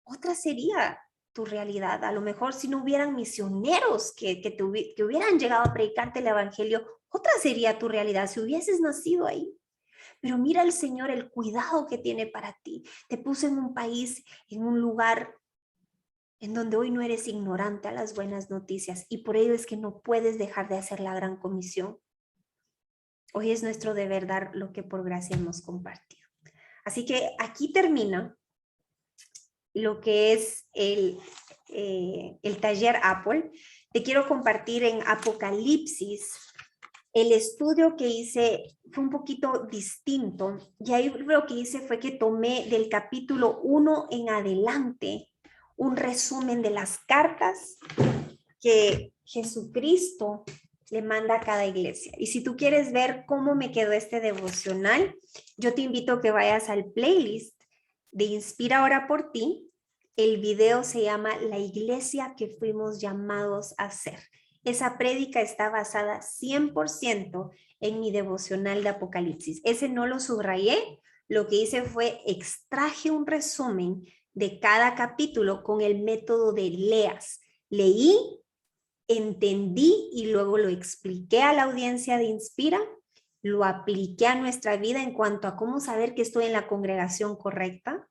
otra sería tu realidad. A lo mejor si no hubieran misioneros que hubieran llegado a predicarte el evangelio, otra sería tu realidad si hubieses nacido ahí. Pero mira al Señor el cuidado que tiene para ti. Te puso en un país, en un lugar en donde hoy no eres ignorante a las buenas noticias y por ello es que no puedes dejar de hacer la gran comisión. Hoy es nuestro deber dar lo que por gracia hemos compartido. Así que aquí termina lo que es el taller Apple. Te quiero compartir en Apocalipsis. El estudio que hice fue un poquito distinto. Y ahí lo que hice fue que tomé del capítulo 1 en adelante un resumen de las cartas que Jesucristo le manda a cada iglesia. Y si tú quieres ver cómo me quedó este devocional, yo te invito a que vayas al playlist de Inspira Ora por Ti. El video se llama La iglesia que fuimos llamados a ser. Esa prédica está basada 100% en mi devocional de Apocalipsis. Ese no lo subrayé, lo que hice fue extraje un resumen de cada capítulo con el método de LEAS. Leí, entendí y luego lo expliqué a la audiencia de Inspira, lo apliqué a nuestra vida en cuanto a cómo saber que estoy en la congregación correcta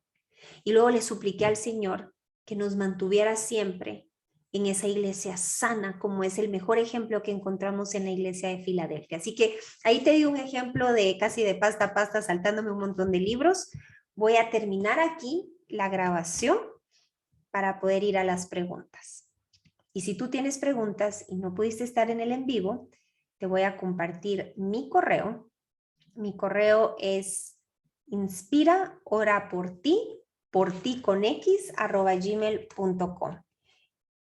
y luego le supliqué al Señor que nos mantuviera siempre en esa iglesia sana, como es el mejor ejemplo que encontramos en la iglesia de Filadelfia. Así que ahí te di un ejemplo de casi de pasta a pasta, saltándome un montón de libros. Voy a terminar aquí la grabación para poder ir a las preguntas. Y si tú tienes preguntas y no pudiste estar en el en vivo, te voy a compartir mi correo. Mi correo es inspiraoraporti@gmail.com.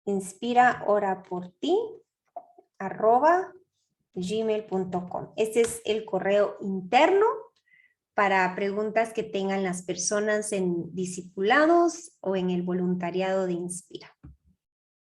inspiraoraporti@gmail.com. Este es el correo interno para preguntas que tengan las personas en discipulados o en el voluntariado de Inspira.